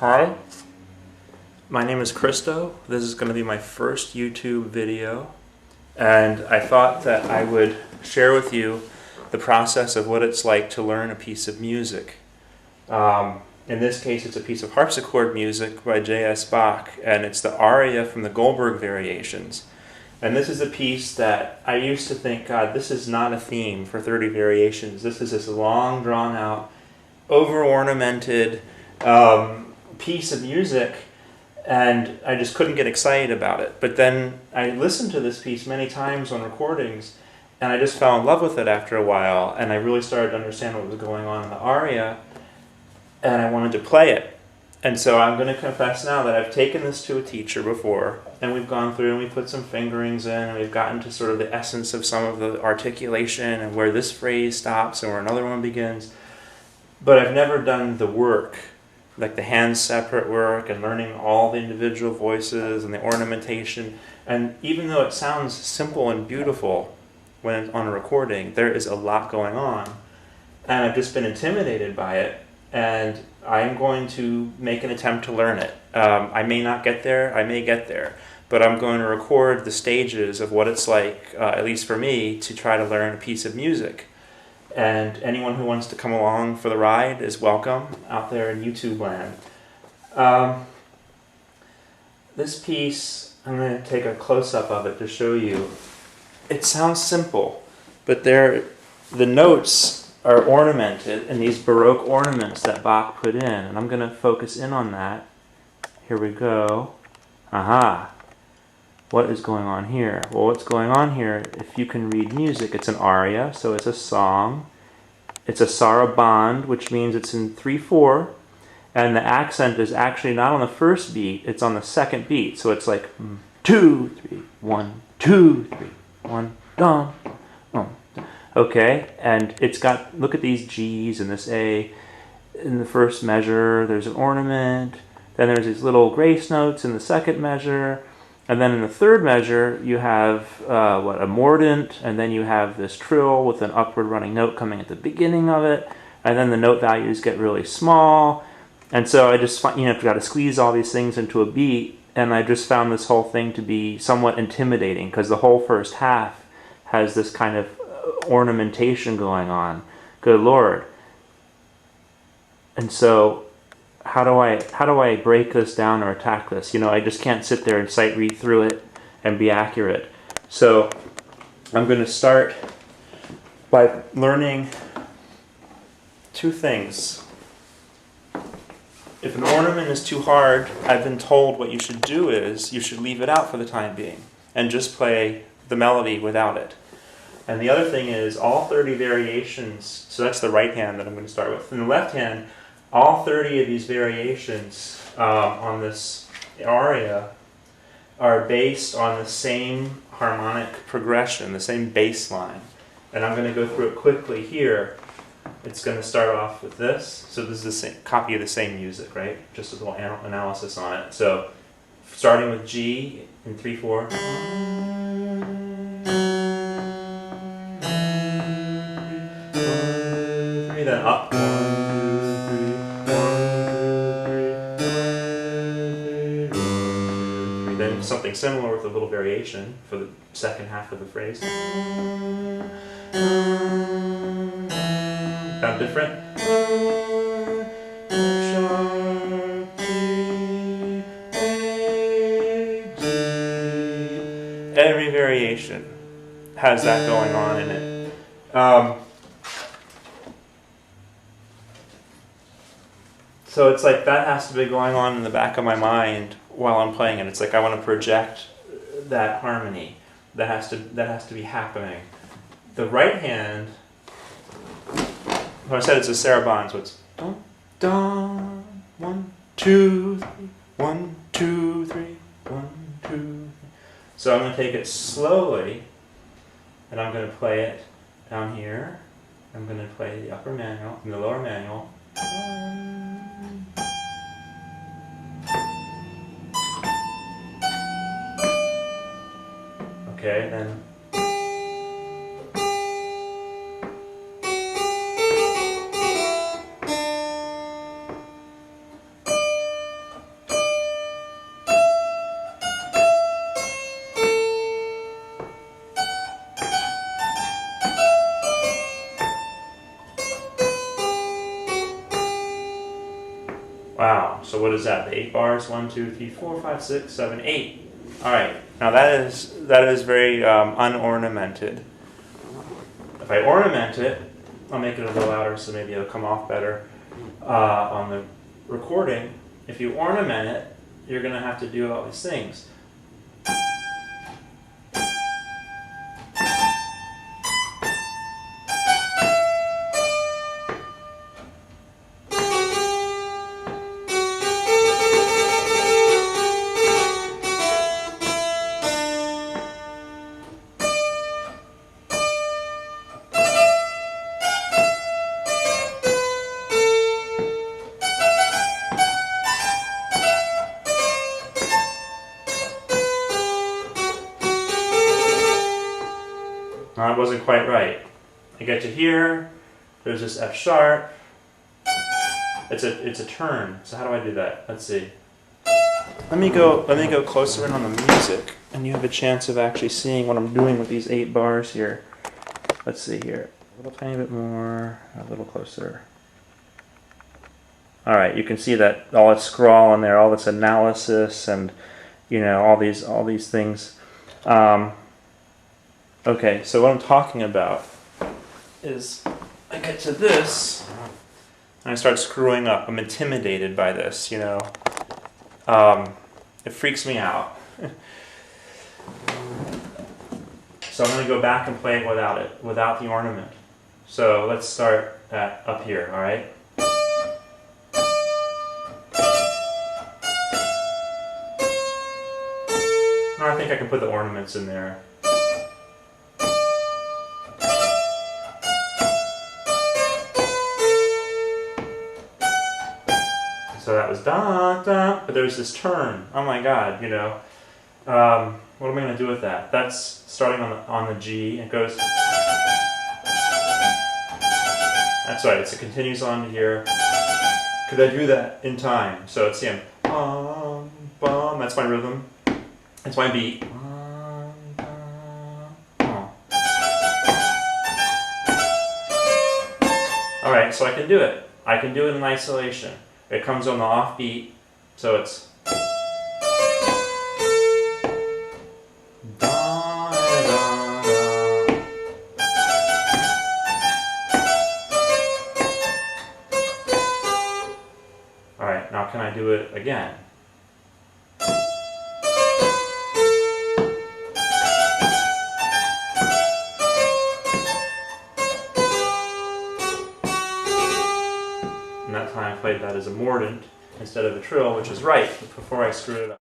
Hi, my name is Christo. This is going to be my first YouTube video, and I thought that I would share with you the process of what it's like to learn a piece of music. In this case, it's a piece of harpsichord music by J.S. Bach, and it's the Aria from the Goldberg-variations. And this is a piece that I used to think, God, this is not a theme for 30 variations. This is this long, drawn-out, over-ornamented piece of music, and I just couldn't get excited about it. But then I listened to this piece many times on recordings, and I just fell in love with it after a while, and I really started to understand what was going on in the aria, and I wanted to play it. And so I'm going to confess now that I've taken this to a teacher before, and we've gone through and we put some fingerings in, and we've gotten to sort of the essence of some of the articulation and where this phrase stops and where another one begins. But I've never done the work, like the hand separate work and learning all the individual voices and the ornamentation. And even though it sounds simple and beautiful when it's on a recording, there is a lot going on. And I've just been intimidated by it. And I'm going to make an attempt to learn it. I may not get there, I may get there. But I'm going to record the stages of what it's like, at least for me, to try to learn a piece of music. And anyone who wants to come along for the ride is welcome out there in YouTube land. This piece, I'm going to take a close-up of it to show you. It sounds simple, but the notes are ornamented in these Baroque ornaments that Bach put in. And I'm going to focus in on that. Here we go. Aha! What is going on here? Well, what's going on here, if you can read music, it's an aria, so it's a song. It's a saraband, which means it's in 3/4, and the accent is actually not on the first beat, it's on the second beat. So it's like 2, 3, 1, 2, 3, 1, dum. Okay, and it's got, look at these G's and this A. In the first measure, there's an ornament. Then there's these little grace notes in the second measure. And then in the third measure, you have a mordant, and then you have this trill with an upward running note coming at the beginning of it, and then the note values get really small. And so I just find, I've got to squeeze all these things into a beat, and I just found this whole thing to be somewhat intimidating, because the whole first half has this kind of ornamentation going on. Good Lord. And so how do I break this down or attack this? I just can't sit there and sight read through it and be accurate. So I'm going to start by learning two things. If an ornament is too hard, I've been told what you should do is you should leave it out for the time being and just play the melody without it. And the other thing is all 30 variations, so that's the right hand that I'm going to start with. In the left hand, all 30 of these variations on this aria are based on the same harmonic progression, the same bass line. And I'm going to go through it quickly here. It's going to start off with this. So this is the same copy of the same music, right? Just a little analysis on it. So starting with G in 3/4. Then up. Then something similar with a little variation for the second half of the phrase. Sound different? Every variation has that going on in it. So it's like that has to be going on in the back of my mind while I'm playing it. It's like I want to project that harmony that has to be happening. The right hand, when I said it's a saraband, so it's dum dum 1 2 3 1 2 3 1 2 3. So I'm going to take it slowly, and I'm going to play it down here. I'm going to play the upper manual and the lower manual. Okay, then Wow, so what is that? The 8 bars? 1, 2, 3, 4, 5, 6, 7, 8. All right, now that is very unornamented. If I ornament it, I'll make it a little louder so maybe it'll come off better on the recording. If you ornament it, you're going to have to do all these things. That wasn't quite right. I get to here, there's this F sharp. It's a turn. So how do I do that? Let's see. Let me go closer in on the music, and you have a chance of actually seeing what I'm doing with these 8 bars here. Let's see here. A little tiny bit more, a little closer. All right, you can see that all this scrawl in there, all this analysis, and all these things. Okay, so what I'm talking about is I get to this and I start screwing up. I'm intimidated by this, It freaks me out. So I'm going to go back and play it without the ornament. So let's start up here, all right? I think I can put the ornaments in there. So that was da da, but there's this turn. Oh my God, what am I going to do with that? That's starting on the G. It goes. That's right. It continues on to here. Could I do that in time? So it's bum bum. That's my rhythm. That's my beat. All right, so I can do it. I can do it in isolation. It comes on the off beat, so it's. All right, now can I do it again? And that time I played that as a mordant instead of a trill, which is right before I screwed it up.